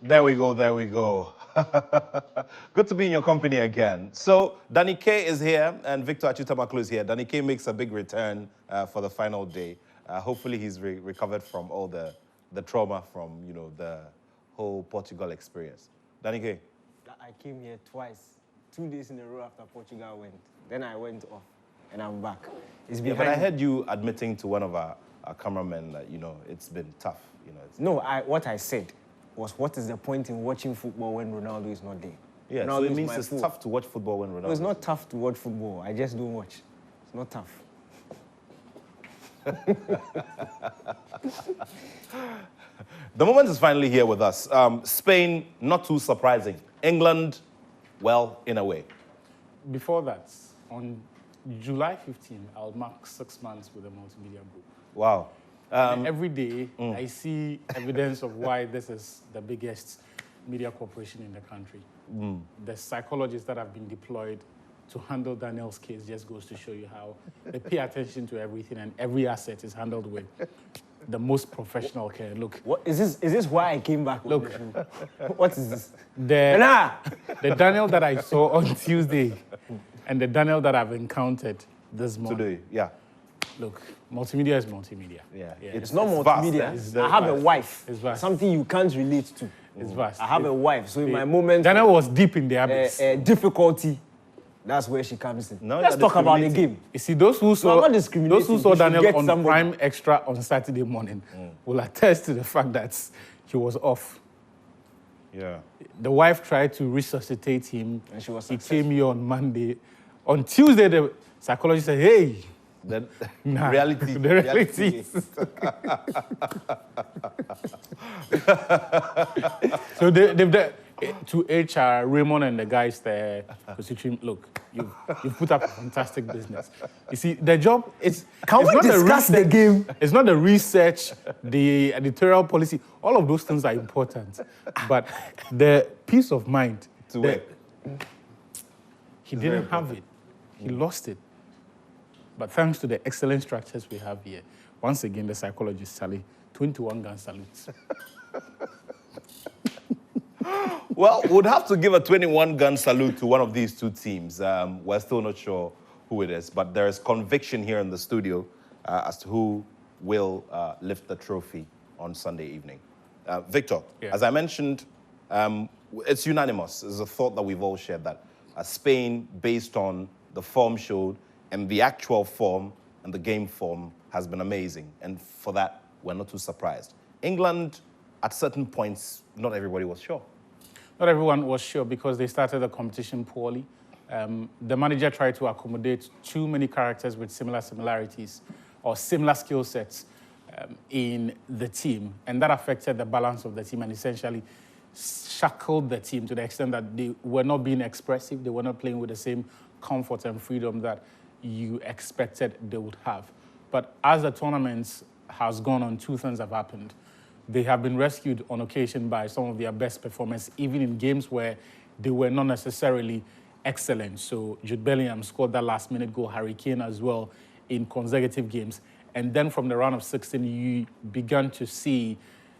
There we go, there we go. Good to be in your company again. So, Danny K is here and Victor Achutamaklu is here. Danny K makes a big return for the final day. Hopefully he's recovered from all the trauma from, the whole Portugal experience. Danny K. I came here twice, 2 days in a row after Portugal went. Then I went off and I'm back. It's behind but I heard you admitting to one of our cameramen that, it's been tough. What I said was, what is the point in watching football when Ronaldo is not there? Yeah, Ronaldo so it means it's tough to watch football when Ronaldo. No, it's not tough to watch football. I just don't watch. It's not tough. The moment is finally here with us. Spain, not too surprising. England, well, in a way. Before that, on July 15, I'll mark 6 months with the multimedia group. Wow. Every day, I see evidence of why this is the biggest media corporation in the country. The psychologists that have been deployed to handle Daniel's case just goes to show you how they pay attention to everything and every asset is handled with the most professional care. Look. What is this why I came back? Look. What is this? The Daniel that I saw on Tuesday and the Daniel that I've encountered this morning. Today, yeah. Look, multimedia is multimedia. Yeah. It's not multimedia. Vast, I have a wife. It's vast. Something you can't relate to. It's vast. I have a wife, so in my moment, Daniel was deep in the abyss. difficulty, that's where she comes in. No, Let's you're talk about the game. You see, those who saw I'm not discriminating. those who saw You should Daniel get on somebody. Prime Extra on Saturday morning will attest to the fact that he was off. Yeah. The wife tried to resuscitate him. And she was He successful. came here on Monday. On Tuesday, the psychologist said, "Hey, The nah, reality. the reality." So to HR, Raymond and the guys there, considering, look, you've put up a fantastic business. You see, the job is... Can we discuss the game? It's not the research, the editorial policy. All of those things are important. But the peace of mind... work. He didn't have it. He lost it. But thanks to the excellent structures we have here, once again, the psychologist, Sally, 21 gun salutes. Well, we'd have to give a 21-gun salute to one of these two teams. We're still not sure who it is, but there is conviction here in the studio as to who will lift the trophy on Sunday evening. Victor, as I mentioned, it's unanimous. It's a thought that we've all shared that Spain, based on the form showed and the actual form and the game form, has been amazing. And for that, we're not too surprised. England, at certain points, not everybody was sure. Not everyone was sure because they started the competition poorly. The manager tried to accommodate too many characters with similarities or similar skill sets in the team, and that affected the balance of the team and essentially shackled the team to the extent that they were not being expressive, they were not playing with the same comfort and freedom that you expected they would have. But as the tournament has gone on, two things have happened. They have been rescued on occasion by some of their best performers, even in games where they were not necessarily excellent. So Jude Bellingham scored that last-minute goal, Harry Kane as well, in consecutive games. And then from the round of 16, you began to see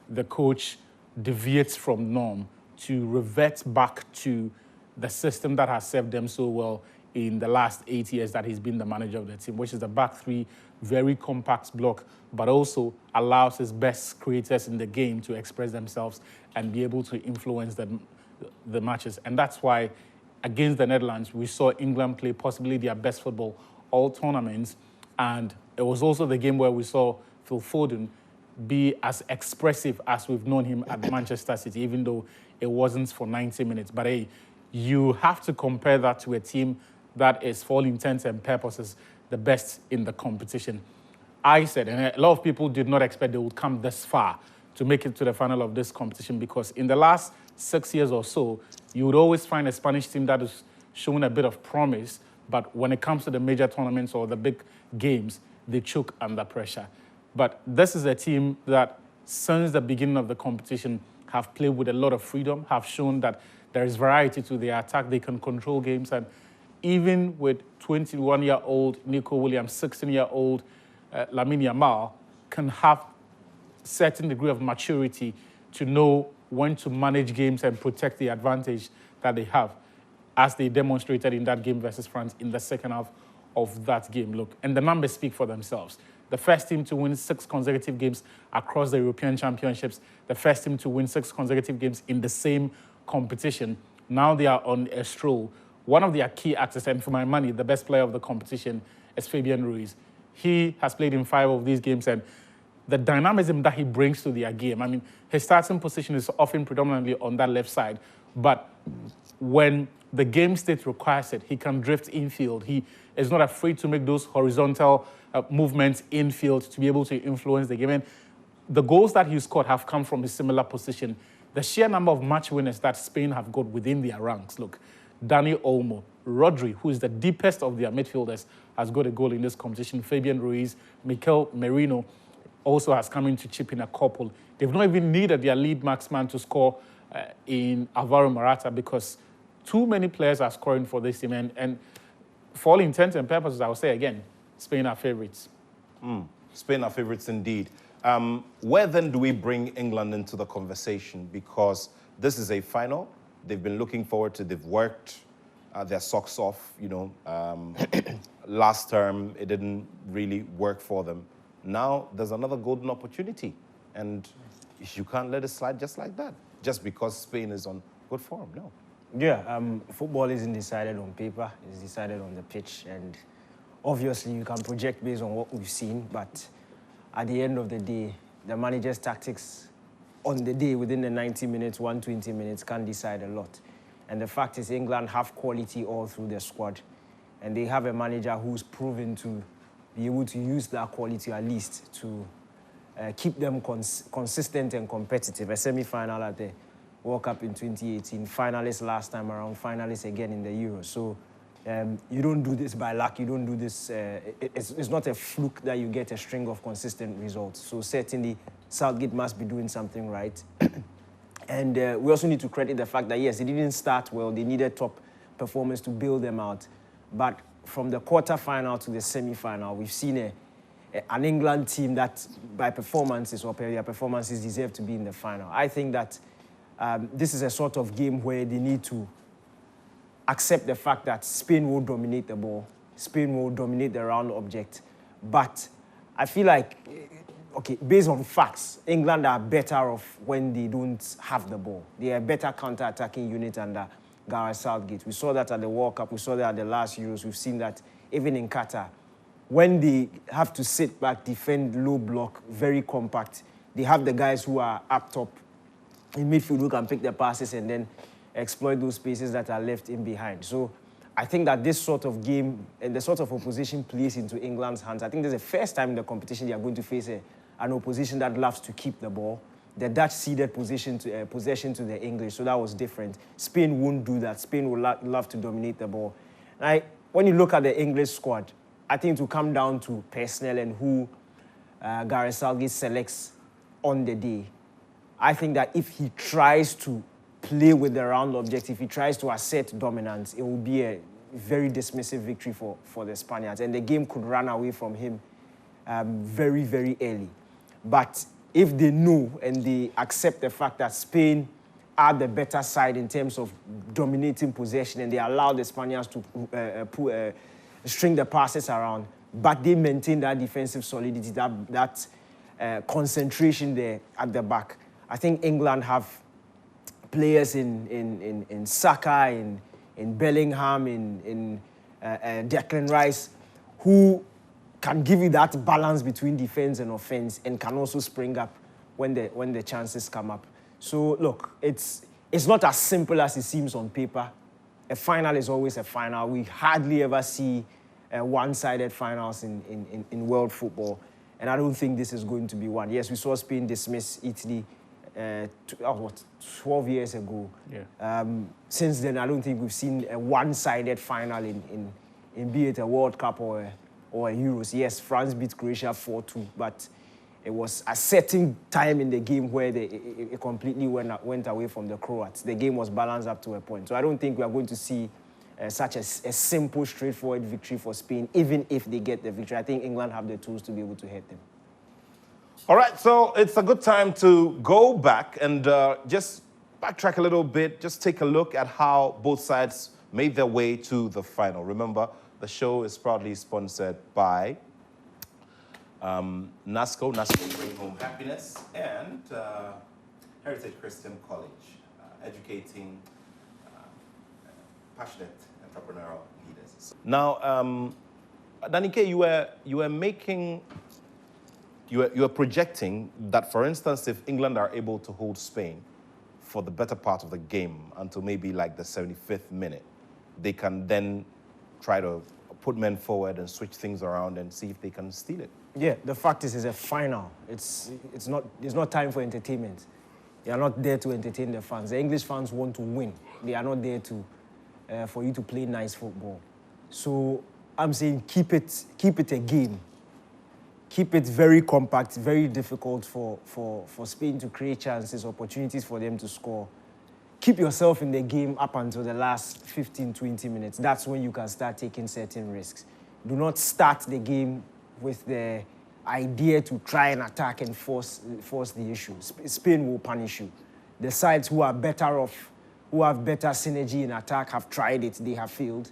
the coach deviate from norm to revert back to the system that has served them so well in the last 8 years that he's been the manager of the team, which is the back three, very compact block, but also allows his best creators in the game to express themselves and be able to influence the matches. And that's why, against the Netherlands, we saw England play possibly their best football all tournaments. And it was also the game where we saw Phil Foden be as expressive as we've known him at Manchester City, even though it wasn't for 90 minutes. But hey, you have to compare that to a team that is, for all intents and purposes, the best in the competition. I said, and a lot of people did not expect they would come this far to make it to the final of this competition, because in the last 6 years or so, you would always find a Spanish team that is showing a bit of promise, but when it comes to the major tournaments or the big games, they choke under pressure. But this is a team that, since the beginning of the competition, have played with a lot of freedom, have shown that there is variety to their attack, they can control games, and even with 21-year-old Nico Williams, 16-year-old Lamine Yamal, can have certain degree of maturity to know when to manage games and protect the advantage that they have, as they demonstrated in that game versus France in the second half of that game. Look, and the numbers speak for themselves. The first team to win 6 consecutive games across the European Championships, the first team to win 6 consecutive games in the same competition. Now they are on a stroll. One of their key actors, and for my money, the best player of the competition, is Fabian Ruiz. He has played in 5 of these games, and the dynamism that he brings to their game, I mean, his starting position is often predominantly on that left side, but when the game state requires it, he can drift infield. He is not afraid to make those horizontal movements infield to be able to influence the game. And the goals that he scored have come from a similar position. The sheer number of match winners that Spain have got within their ranks. Look, Dani Olmo, Rodri, who is the deepest of their midfielders, has got a goal in this competition. Fabian Ruiz, Mikel Merino also has come in to chip in a couple. They've not even needed their lead marksman to score in Alvaro Morata, because too many players are scoring for this team. And for all intents and purposes, I will say again, Spain are favourites. Spain are favourites indeed. Where then do we bring England into the conversation? Because this is a final. They've been looking forward to, they've worked their socks off, you know. Last term, it didn't really work for them. Now there's another golden opportunity. And you can't let it slide just like that, just because Spain is on good form. No. Yeah, football isn't decided on paper, it's decided on the pitch. And obviously you can project based on what we've seen, but at the end of the day, the manager's tactics on the day within the 90 minutes, 120 minutes can decide a lot. And the fact is England have quality all through their squad, and they have a manager who's proven to be able to use that quality at least to keep them consistent and competitive. A semi-final at the World Cup in 2018, finalists last time around, finalists again in the Euros. So you don't do this by luck. You don't do this. It's not a fluke that you get a string of consistent results. So certainly Southgate must be doing something right. And we also need to credit the fact that, yes, they didn't start well. They needed top performance to build them out. But from the quarter-final to the semi-final, we've seen an England team that, by performances or their performances, deserve to be in the final. I think that this is a sort of game where they need to accept the fact that Spain will dominate the ball. Spain will dominate the round object. But I feel like, okay, based on facts, England are better off when they don't have the ball. They are a better counter-attacking unit under Gareth Southgate. We saw that at the World Cup. We saw that at the last Euros. We've seen that even in Qatar. When they have to sit back, defend low block, very compact, they have the guys who are up top in midfield who can pick the passes and then exploit those spaces that are left in behind. So I think that this sort of game and the sort of opposition plays into England's hands. I think this is the first time in the competition they are going to face an opposition that loves to keep the ball. The Dutch ceded possession to the English, so that was different. Spain won't do that. Spain will love to dominate the ball. When you look at the English squad, I think it will come down to personnel and who Gareth Southgate selects on the day. I think that if he tries to play with the round objective, if he tries to assert dominance, it will be a very dismissive victory for the Spaniards. And the game could run away from him very, very early. But if they know and they accept the fact that Spain are the better side in terms of dominating possession, and they allow the Spaniards to string the passes around, but they maintain that defensive solidity, that concentration there at the back, I think England have players in Saka, in Bellingham, in Declan Rice, who can give you that balance between defense and offense, and can also spring up when the chances come up. So look, it's not as simple as it seems on paper. A final is always a final. We hardly ever see one-sided finals in world football, and I don't think this is going to be one. Yes, we saw Spain dismiss Italy 12 years ago. Yeah. Since then, I don't think we've seen a one-sided final in be it a World Cup or a Euros. Yes, France beat Croatia 4-2, but it was a certain time in the game where it completely went away from the Croats. The game was balanced up to a point. So I don't think we are going to see such a simple, straightforward victory for Spain, even if they get the victory. I think England have the tools to be able to hit them. All right, so it's a good time to go back and just backtrack a little bit, just take a look at how both sides made their way to the final. Remember, the show is proudly sponsored by NASCO Bring Home Happiness, and Heritage Christian College, educating passionate entrepreneurial leaders. Now, Danike, you were projecting that, for instance, if England are able to hold Spain for the better part of the game until maybe like the 75th minute, they can then try to put men forward and switch things around and see if they can steal it. Yeah, the fact is, it's a final. It's not time for entertainment. They are not there to entertain the fans. The English fans want to win. They are not there to for you to play nice football. So I'm saying keep it a game. Keep it very compact, very difficult for Spain to create chances, opportunities for them to score. Keep yourself in the game up until the last 15, 20 minutes. That's when you can start taking certain risks. Do not start the game with the idea to try and attack and force the issue. Spain will punish you. The sides who are better off, who have better synergy in attack, have tried it, they have failed.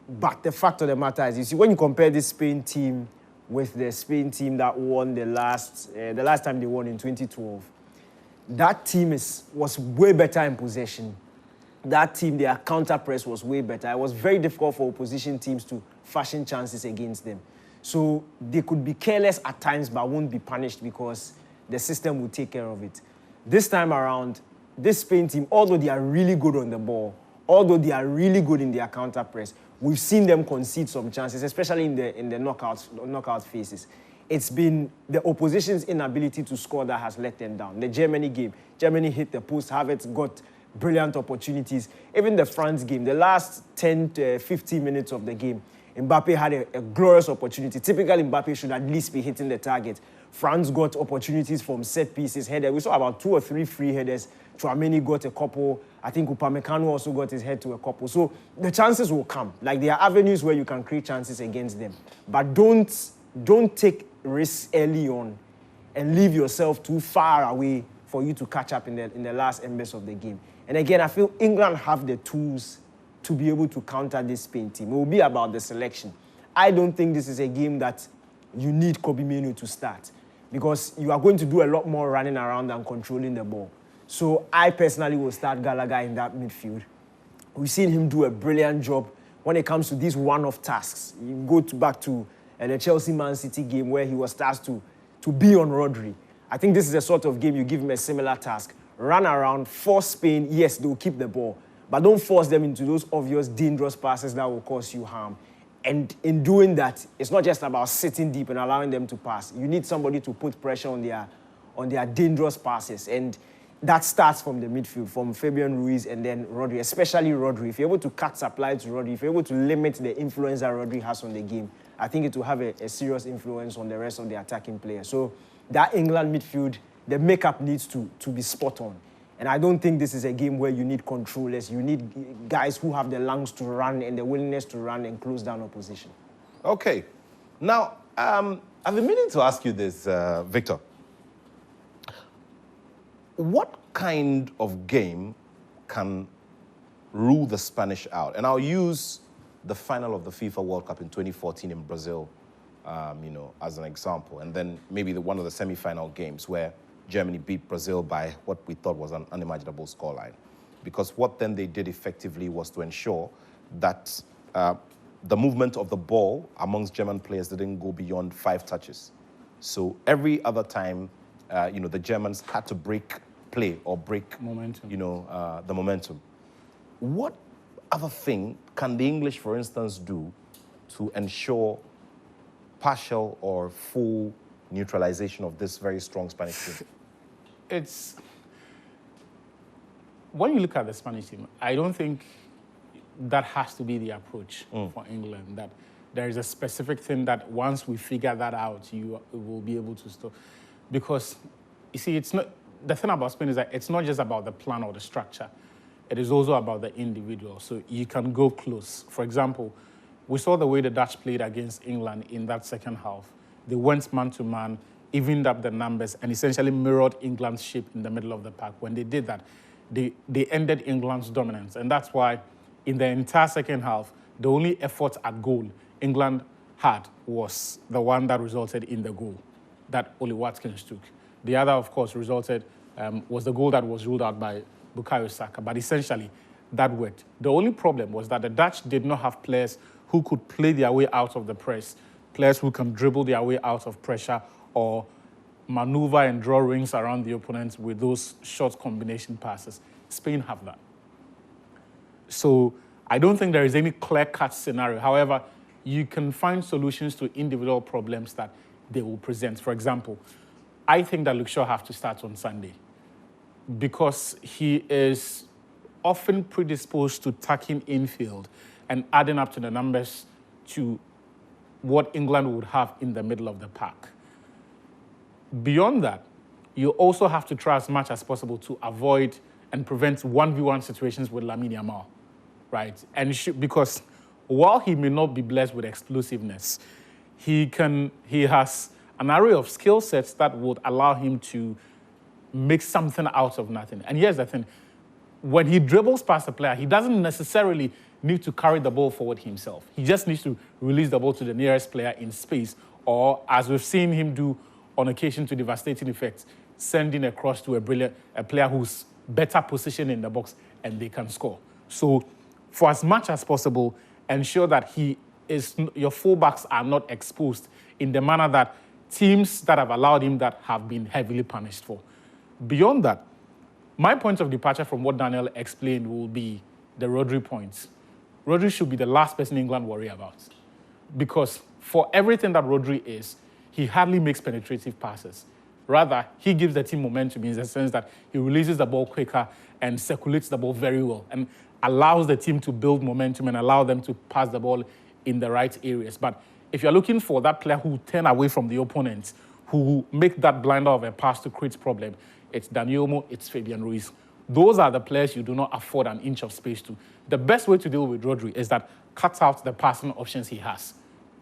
But the fact of the matter is, you see, when you compare this Spain team with the Spain team that won the last time they won in 2012, that team was way better in possession. That team, their counter press was way better. It was very difficult for opposition teams to fashion chances against them. So they could be careless at times, but won't be punished because the system will take care of it. This time around, this Spain team, although they are really good on the ball, although they are really good in their counter press, we've seen them concede some chances, especially in the knockout phases. It's been the opposition's inability to score that has let them down. The Germany game, Germany hit the post, Havertz got brilliant opportunities. Even the France game, the last 10 to 15 minutes of the game, Mbappe had a glorious opportunity. Typically, Mbappe should at least be hitting the target. France got opportunities from set pieces, header. We saw about 2 or 3 free headers. Chouameni got a couple. I think Upamecano also got his head to a couple. So the chances will come. Like, there are avenues where you can create chances against them. But don't take risks early on and leave yourself too far away for you to catch up in the last embers of the game. And again, I feel England have the tools to be able to counter this Spain team. It will be about the selection. I don't think this is a game that you need Kobbie Mainoo to start, because you are going to do a lot more running around than controlling the ball. So I personally will start Gallagher in that midfield. We've seen him do a brilliant job when it comes to these one-off tasks. You go back to the Chelsea-Man City game where he was tasked to be on Rodri. I think this is a sort of game you give him a similar task. Run around, force Spain. Yes, they'll keep the ball, but don't force them into those obvious, dangerous passes that will cause you harm. And in doing that, it's not just about sitting deep and allowing them to pass. You need somebody to put pressure on their dangerous passes. And that starts from the midfield, from Fabian Ruiz and then Rodri, especially Rodri. If you're able to cut supply to Rodri, if you're able to limit the influence that Rodri has on the game, I think it will have a serious influence on the rest of the attacking players. So that England midfield, the makeup needs to be spot on. And I don't think this is a game where you need controllers. You need guys who have the lungs to run and the willingness to run and close down opposition. Okay. Now, I've been meaning to ask you this, Victor. What kind of game can rule the Spanish out? And I'll use the final of the FIFA World Cup in 2014 in Brazil, as an example. And then maybe one of the semi-final games where Germany beat Brazil by what we thought was an unimaginable scoreline. Because what then they did effectively was to ensure that the movement of the ball amongst German players didn't go beyond 5 touches. So every other time, the Germans had to break play or break momentum. The momentum. What other thing can the English, for instance, do to ensure partial or full neutralization of this very strong Spanish team? When you look at the Spanish team, I don't think that has to be the approach for England, that there is a specific thing that once we figure that out, you will be able to stop. Because, you see, the thing about Spain is that it's not just about the plan or the structure. It is also about the individual. So you can go close. For example, we saw the way the Dutch played against England in that second half. They went man-to-man, evened up the numbers, and essentially mirrored England's shape in the middle of the park. When they did that, they ended England's dominance. And that's why in the entire second half, the only effort at goal England had was the one that resulted in the goal that Oli Watkins took. The other, of course, was the goal that was ruled out by Bukayo Saka. But essentially, that worked. The only problem was that the Dutch did not have players who could play their way out of the press, players who can dribble their way out of pressure or maneuver and draw rings around the opponent with those short combination passes. Spain have that. So I don't think there is any clear-cut scenario. However, you can find solutions to individual problems that they will present. For example, I think that Luke Shaw have to start on Sunday because he is often predisposed to tacking infield and adding up to the numbers to what England would have in the middle of the park. Beyond that, you also have to try as much as possible to avoid and prevent 1v1 situations with Lamine Yamal, right? And because while he may not be blessed with explosiveness, he has an array of skill sets that would allow him to make something out of nothing. And here's the thing. When he dribbles past a player, he doesn't necessarily need to carry the ball forward himself. He just needs to release the ball to the nearest player in space, or as we've seen him do on occasion to devastating effects, sending a cross to a player who's better positioned in the box and they can score. So for as much as possible, ensure that your fullbacks are not exposed in the manner that teams that have allowed him that have been heavily punished for. Beyond that, my point of departure from what Daniel explained will be the Rodri points. Rodri should be the last person England worry about because for everything that Rodri is, he hardly makes penetrative passes. Rather, he gives the team momentum in the sense that he releases the ball quicker and circulates the ball very well and allows the team to build momentum and allow them to pass the ball in the right areas. But if you're looking for that player who turn away from the opponent, who make that blinder of a pass to create problem, it's Dani Olmo, it's Fabian Ruiz. Those are the players you do not afford an inch of space to. The best way to deal with Rodri is that cut out the passing options he has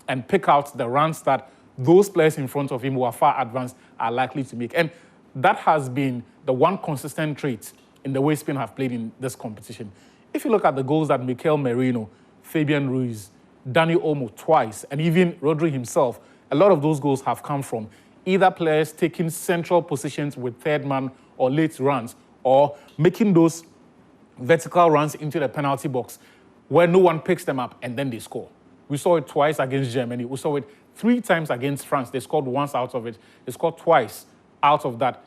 and pick out the runs that those players in front of him who are far advanced are likely to make. And that has been the one consistent trait in the way Spain have played in this competition. If you look at the goals that Mikel Merino, Fabian Ruiz, Dani Olmo twice, and even Rodri himself, a lot of those goals have come from either players taking central positions with third man or late runs, or making those vertical runs into the penalty box where no one picks them up and then they score. We saw it twice against Germany. We saw it 3 times against France. They scored once out of it. They scored twice out of that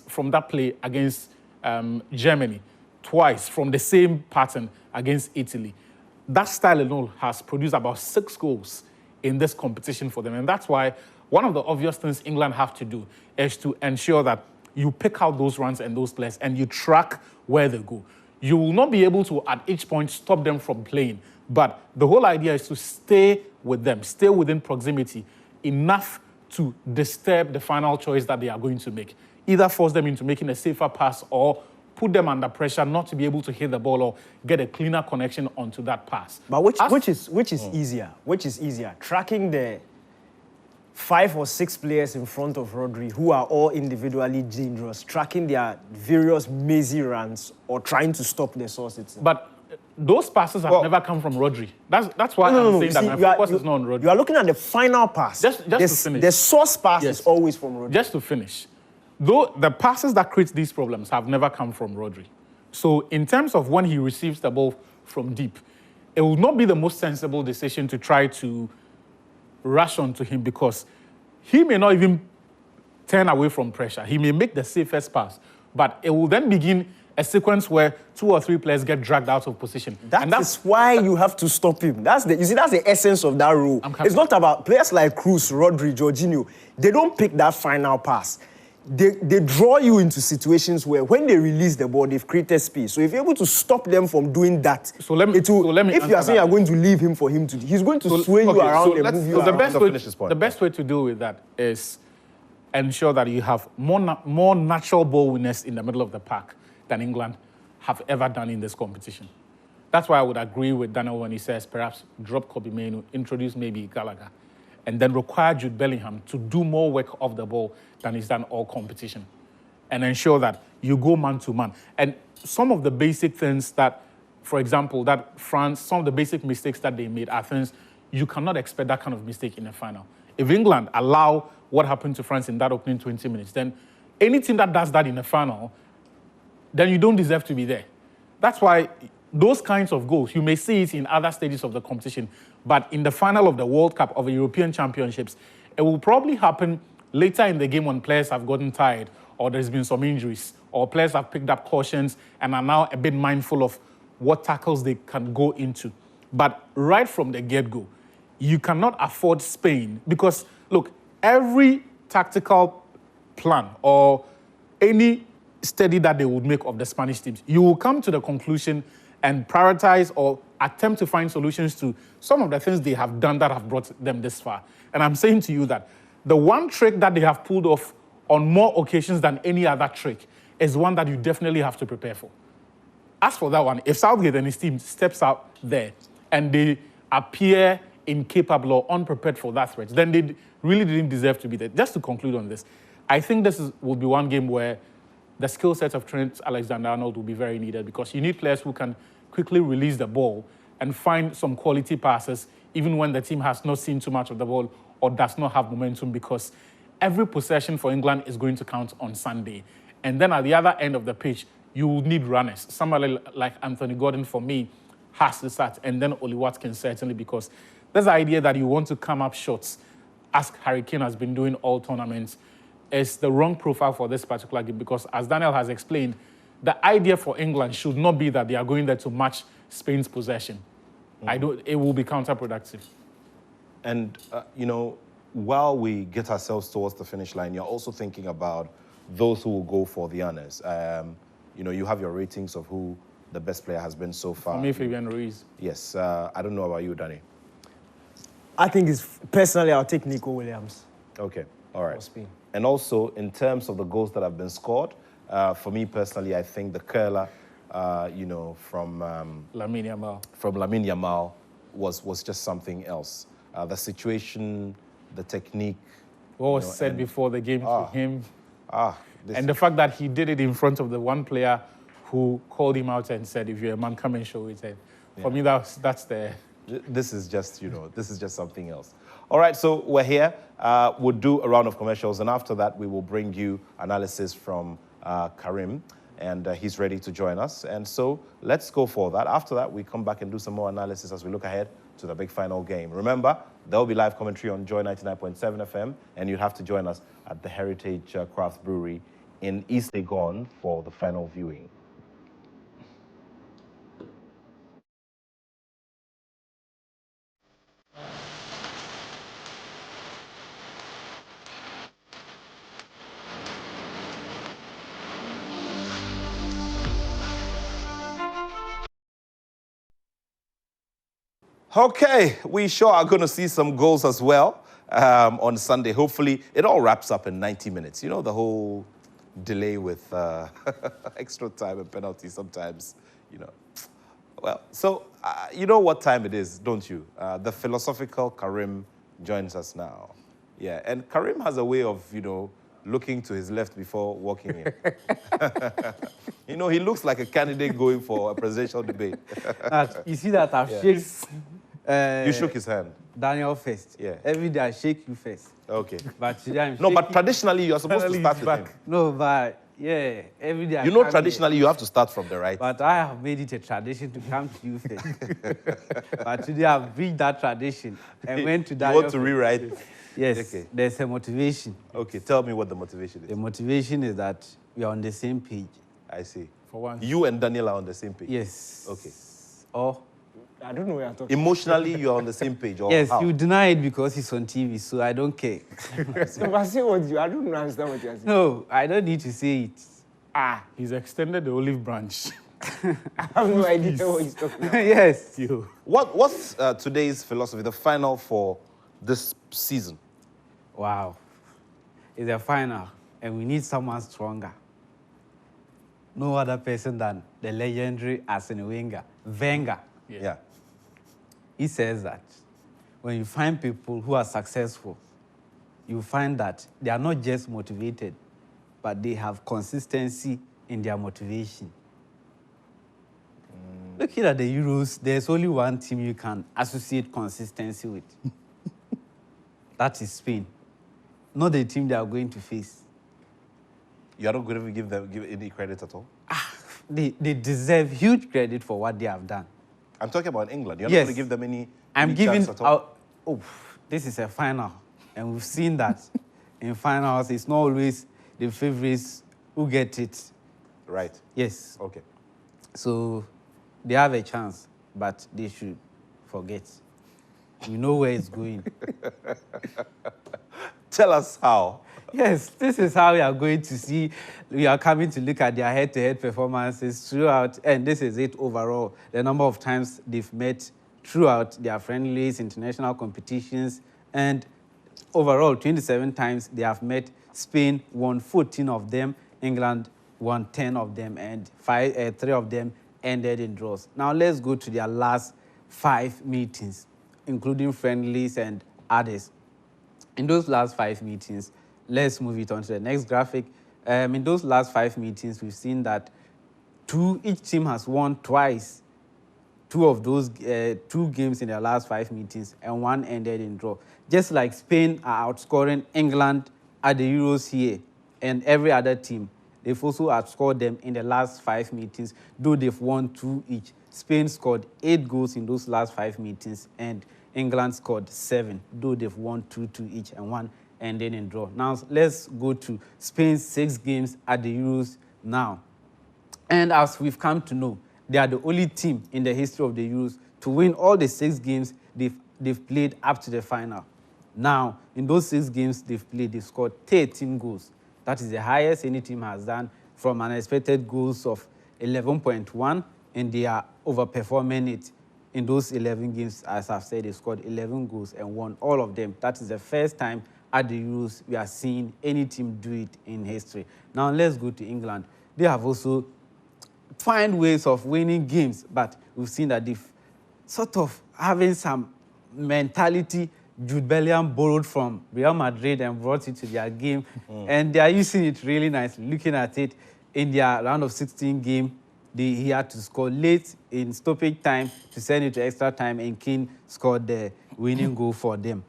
from that play against Germany. Twice from the same pattern against Italy. That style alone has produced about 6 goals in this competition for them. And that's why one of the obvious things England have to do is to ensure that you pick out those runs and those players and you track where they go. You will not be able to, at each point, stop them from playing. But the whole idea is to stay with them, stay within proximity enough to disturb the final choice that they are going to make. Either force them into making a safer pass or put them under pressure not to be able to hit the ball or get a cleaner connection onto that pass. But which is easier? Which is easier? Tracking the 5 or 6 players in front of Rodri who are all individually dangerous, tracking their various mazy runs or trying to stop the source itself. But those passes have never come from Rodri. That's why I'm saying that my focus is not on Rodri. You are looking at the final pass. Just to finish. The source pass is always from Rodri. Just to finish. Though the passes that create these problems have never come from Rodri. So in terms of when he receives the ball from deep, it will not be the most sensible decision to try to rush onto him because he may not even turn away from pressure. He may make the safest pass, but it will then begin a sequence where 2 or 3 players get dragged out of position. That's why you have to stop him. That's the essence of that rule. It's not about players like Kroos, Rodri, Jorginho. They don't pick that final pass. They draw you into situations where when they release the ball, they've created space. So if you're able to stop them from doing that, if you are saying you're going to leave him for him to, he's going to sway you around and move you around. The best way to deal with that is ensure that you have more natural ball winners in the middle of the park than England have ever done in this competition. That's why I would agree with Daniel when he says perhaps drop Kobbie Mainoo, introduce maybe Gallagher, and then require Jude Bellingham to do more work off the ball than he's done all competition, and ensure that you go man-to-man. And some of the basic things that, for example, that France, some of the basic mistakes that they made are things you cannot expect that kind of mistake in the final. If England allow what happened to France in that opening 20 minutes, then any team that does that in the final, then you don't deserve to be there. That's why those kinds of goals, you may see it in other stages of the competition, but in the final of the World Cup, of the European Championships, it will probably happen later in the game when players have gotten tired, or there's been some injuries, or players have picked up cautions and are now a bit mindful of what tackles they can go into. But right from the get-go, you cannot afford Spain because, look, every tactical plan or any study that they would make of the Spanish teams, you will come to the conclusion and prioritize or attempt to find solutions to some of the things they have done that have brought them this far. And I'm saying to you that the one trick that they have pulled off on more occasions than any other trick is one that you definitely have to prepare for. As for that one, if Southgate and his team steps out there and they appear incapable or unprepared for that threat, then they really didn't deserve to be there. Just to conclude on this, I think will be one game where the skill set of Trent Alexander-Arnold will be very needed because you need players who can quickly release the ball and find some quality passes even when the team has not seen too much of the ball or does not have momentum, because every possession for England is going to count on Sunday. And then at the other end of the pitch, you will need runners. Somebody like Anthony Gordon, for me, has to start, and then Oli Watkins certainly, because there's the idea that you want to come up shots, as Harry Kane has been doing all tournaments, is the wrong profile for this particular game, because as Daniel has explained, the idea for England should not be that they are going there to match Spain's possession. It will be counterproductive. And, while we get ourselves towards the finish line, you're also thinking about those who will go for the honors. You have your ratings of who the best player has been so far. For me, Fabian Ruiz. Yes. I don't know about you, Danny. I think personally, I'll take Nico Williams. Okay. All right. For Spain. And also, in terms of the goals that have been scored, for me personally, I think the curler, from Lamine Yamal. From Lamine Yamal was just something else. The situation, the technique. What was said before the game to him. And the fact that he did it in front of the one player who called him out and said, "If you're a man, come and show it." And for me, that's the... This is just, this is just something else. All right, so we're here. We'll do a round of commercials, and after that, we will bring you analysis from Karim, and he's ready to join us. And so let's go for that. After that, we come back and do some more analysis as we look ahead to the big final game. Remember, there will be live commentary on Joy 99.7 FM, and you'll have to join us at the Heritage Craft Brewery in East Legon for the final viewing. Okay, we sure are going to see some goals as well on Sunday. Hopefully, it all wraps up in 90 minutes. You know, the whole delay with extra time and penalty sometimes, Well, so you know what time it is, don't you? The philosophical Karim joins us now. Yeah, and Karim has a way of, looking to his left before walking in. He looks like a candidate going for a presidential debate. You see that I've shaken... you shook his hand. Daniel first. Yeah. Every day I shake you first. Okay. But today I'm No, shaking... but traditionally you're supposed to start with him. No, but yeah, every day I You know, come traditionally you have to start from the right. But I have made it a tradition to come to you first. But today I've breached that tradition and went to Daniel. You want to rewrite it? Yes, Okay. there's a motivation. Okay, tell me what the motivation The is. motivation is that we are on the same page. I see. For once. You and Daniel are on the same page. Yes. Okay. Or I don't know where I'm talking. Emotionally, you're on the same page. Or yes, how? you deny it because it's on TV, so I don't care. So I say what I don't understand what you're saying. No, I don't need to say it. He's extended the olive branch. I have no idea what he's talking about. Yes. What's today's philosophy, the final for this season? Wow. It's a final, and we need someone stronger. No other person than the legendary Arsene Wenger. Yeah. He says that when you find people who are successful, you find that they are not just motivated, but they have consistency in their motivation. Looking at the Euros, there's only one team you can associate consistency with. That is Spain. Not the team they are going to face. You're not going to give any credit at all? They deserve huge credit for what they have done. I'm talking about England. You're Yes. not going to give them any I'm giving chance at all? this is a final, and we've seen that in finals, it's not always the favorites who get it. Right. Yes. Okay. So they have a chance, but they should forget. We know where it's going. Tell us how. Yes, this is how we are going to see. We are coming to look at their head-to-head performances throughout, and this is it overall. The number of times they've met throughout their friendlies, international competitions, and overall, 27 times they have met. Spain won 14 of them, England won 10 of them, and 3 of them ended in draws. Now let's go to their last 5 meetings, including friendlies and others. In those last 5 meetings, let's move it on to the next graphic. In those last 5 meetings, we've seen that each team has won twice. 2 of those 2 games in their last 5 meetings, and 1 ended in draw. Just like Spain are outscoring England at the Euros here and every other team, they've also outscored them in the last 5 meetings, though they've won 2 each. Spain scored 8 goals in those last 5 meetings, and England scored 7, though they've won 2 each and 1 ended in draw. Now let's go to Spain's 6 games at the Euros now. And as we've come to know, they are the only team in the history of the Euros to win all the 6 games they've played up to the final. Now, in those 6 games they've played, they've scored 13 goals. That is the highest any team has done, from unexpected goals of 11.1, and they are overperforming it. In those 11 games, as I've said, they scored 11 goals and won all of them. That is the first time at the Euros we are seeing any team do it in history. Now let's go to England. They have also find ways of winning games, but we've seen that they've sort of having some mentality Jude Bellingham borrowed from Real Madrid and brought it to their game, and they are using it really nicely. Looking at it in their round of 16 game, he had to score late in stoppage time to send it to extra time, and Kane scored the winning goal for them.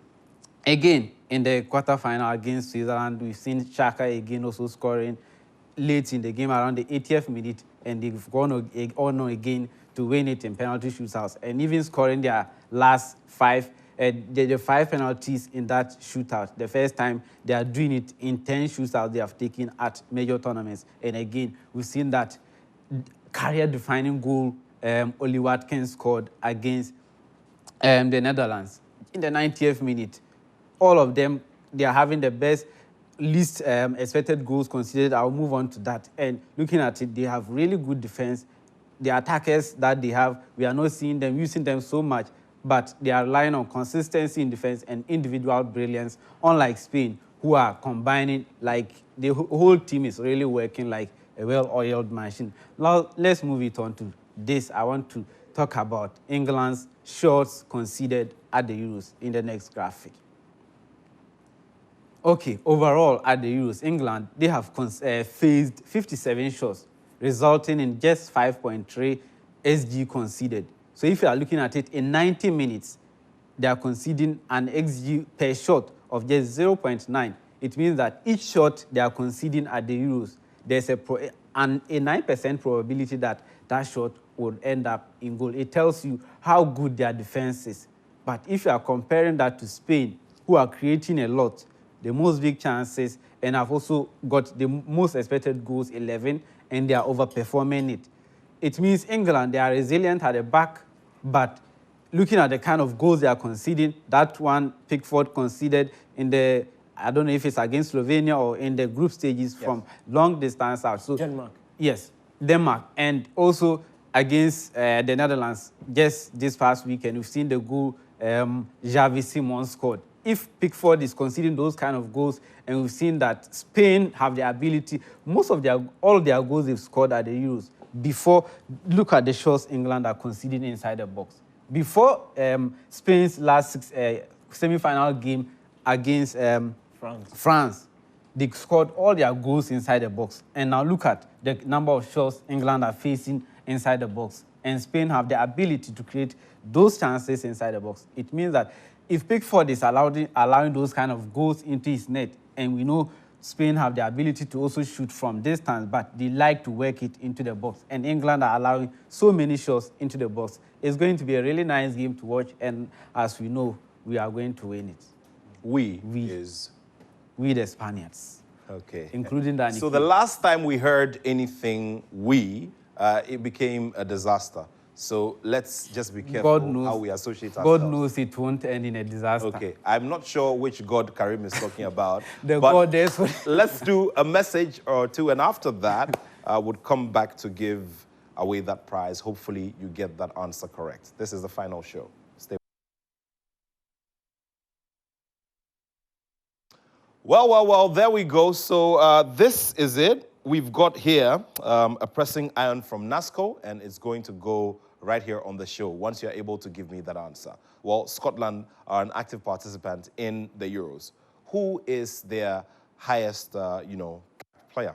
Again, in the quarterfinal against Switzerland, we've seen Xhaka again also scoring late in the game around the 80th minute, and they've gone on again to win it in penalty shootouts, and even scoring their last 5, the 5 penalties in that shootout. The first time they are doing it in 10 shootouts they have taken at major tournaments. And again, we've seen that career-defining goal Oli Watkins scored against the Netherlands in the 90th minute. All of them, they are having the best, least expected goals considered. I'll move on to that. And looking at it, they have really good defense. The attackers that they have, we are not seeing them, using them so much, but they are relying on consistency in defense and individual brilliance, unlike Spain, who are combining, like the whole team is really working like a well-oiled machine. Now, let's move it on to this. I want to talk about England's shots conceded at the Euros in the next graphic. Okay, overall at the Euros, England, they have faced 57 shots, resulting in just 5.3 XG conceded. So if you are looking at it, in 90 minutes, they are conceding an XG per shot of just 0.9. It means that each shot they are conceding at the Euros, there's a 9% probability that that shot would end up in goal. It tells you how good their defense is. But if you are comparing that to Spain, who are creating a lot, the most big chances, and have also got the most expected goals, 11, and they are overperforming it. It means England, they are resilient at the back, but looking at the kind of goals they are conceding, that one Pickford conceded in the, I don't know if it's against Slovenia or in the group stages from long distance out. So Denmark. Yes, Denmark. And also against the Netherlands, just this past weekend, we've seen the goal Xavi Simons scored. If Pickford is conceding those kind of goals, and we've seen that Spain have the ability, all of their goals they've scored at the Euros. Before, look at the shots England are conceding inside the box. before Spain's last semi-final game against France, they scored all their goals inside the box. And now look at the number of shots England are facing inside the box. And Spain have the ability to create those chances inside the box. It means that if Pickford is allowing those kind of goals into his net, and we know Spain have the ability to also shoot from distance, but they like to work it into the box. And England are allowing so many shots into the box. It's going to be a really nice game to watch, and as we know, we are going to win it. We the Spaniards. Okay. Including Danny. So the last time we heard anything it became a disaster. So let's just be careful how we associate ourselves. God knows it won't end in a disaster. Okay. I'm not sure which God Karim is talking about. God is... Let's do a message or two, and after that, would come back to give away that prize. Hopefully, you get that answer correct. This is the final show. Stay. Well, there we go. So this is it. We've got here a pressing iron from NASCO, and it's going to go right here on the show once you're able to give me that answer. Well, Scotland are an active participant in the Euros. Who is their highest, player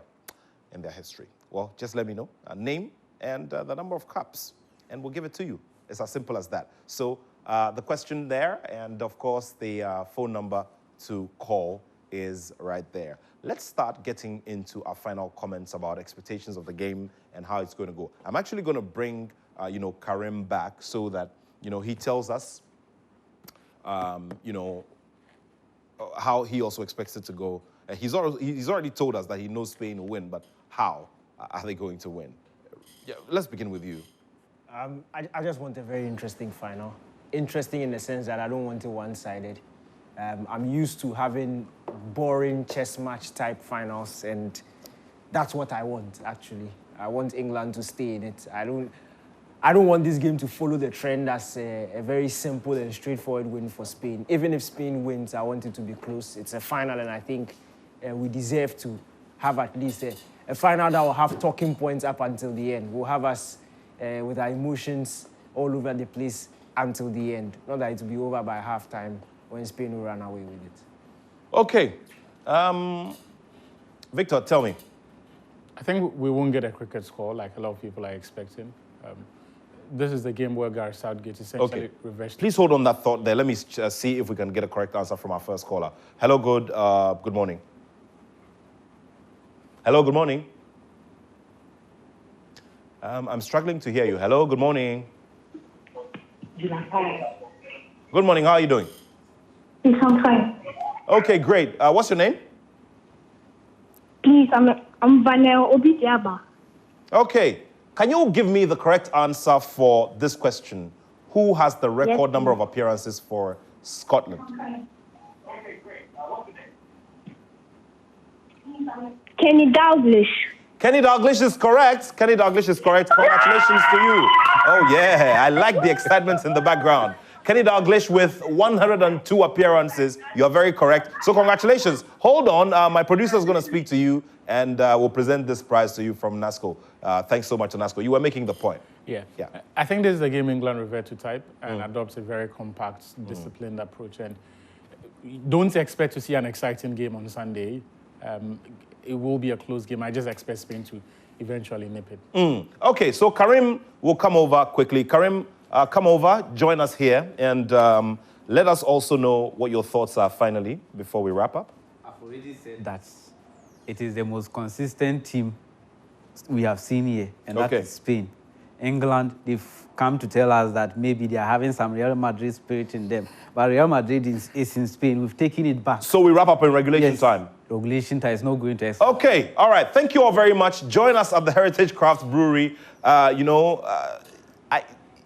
in their history? Well, just let me know a name and the number of caps, and we'll give it to you. It's as simple as that. So the question there, and of course the phone number to call is right there. Let's start getting into our final comments about expectations of the game and how it's going to go. I'm actually going to bring, Karim back so that, he tells us, how he also expects it to go. He's already told us that he knows Spain will win, but how are they going to win? Yeah, let's begin with you. I just want a very interesting final. Interesting in the sense that I don't want it one-sided. I'm used to having boring chess match type finals, and that's what I want, actually. I want England to stay in it. I don't want this game to follow the trend as a very simple and straightforward win for Spain. Even if Spain wins, I want it to be close. It's a final, and I think we deserve to have at least a final that will have talking points up until the end. We'll have us with our emotions all over the place until the end. Not that it will be over by halftime when Spain will run away with it. Okay. Victor, tell me. I think we won't get a cricket score like a lot of people are expecting. This is the game where Gareth Southgate essentially reversed. Please hold on that thought there. Let me see if we can get a correct answer from our first caller. Hello, good morning. Hello, good morning. I'm struggling to hear you. Hello, good morning. Good morning, how are you doing? I'm fine. Okay, great. What's your name? Please, I'm Vanel Obidiaba. Okay. Can you give me the correct answer for this question? Who has the record number of appearances for Scotland? Kenny Dalglish. Kenny Dalglish is correct. Kenny Dalglish is correct. Congratulations to you. Oh, yeah. I like the excitement in the background. Kenny Dalglish with 102 appearances. You're very correct. So congratulations. Hold on. My producer is going to speak to you, and we'll present this prize to you from NASCO. Thanks so much to NASCO. You were making the point. Yeah. I think this is a game England revert to type and adopts a very compact, disciplined approach. And don't expect to see an exciting game on Sunday. It will be a close game. I just expect Spain to eventually nip it. Okay, so Karim will come over quickly. Karim, come over, join us here, and let us also know what your thoughts are finally before we wrap up. I've already said that it is the most consistent team we have seen here, and that is Spain. England, they've come to tell us that maybe they are having some Real Madrid spirit in them. But Real Madrid is in Spain. We've taken it back. So we wrap up in regulation time? Regulation time is not going to... Okay, all right. Thank you all very much. Join us at the Heritage Craft Brewery.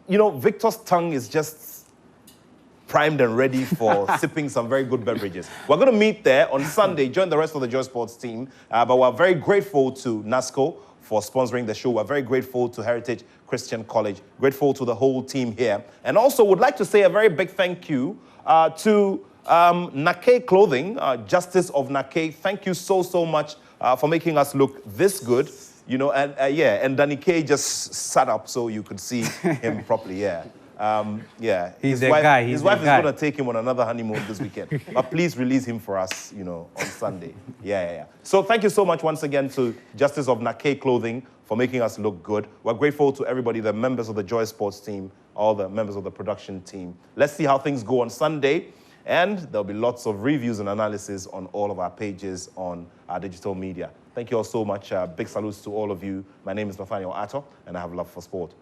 Victor's tongue is just primed and ready for sipping some very good beverages. We're going to meet there on Sunday. Join the rest of the Joy Sports team. But we're very grateful to NASCO for sponsoring the show. We're very grateful to Heritage Christian College, grateful to the whole team here. And also would like to say a very big thank you to Nake Clothing, Justice of Nake. Thank you so much for making us look this good. And Danny K just sat up so you could see him properly, Yeah, He's his a wife, guy, His he's a wife is guy. going to take him on another honeymoon this weekend. But please release him for us, on Sunday. Yeah. So thank you so much once again to Justice of Nake Clothing for making us look good. We're grateful to everybody, the members of the Joy Sports team, all the members of the production team. Let's see how things go on Sunday. And there'll be lots of reviews and analysis on all of our pages on our digital media. Thank you all so much. Big salutes to all of you. My name is Nathaniel Atto, and I have love for sport.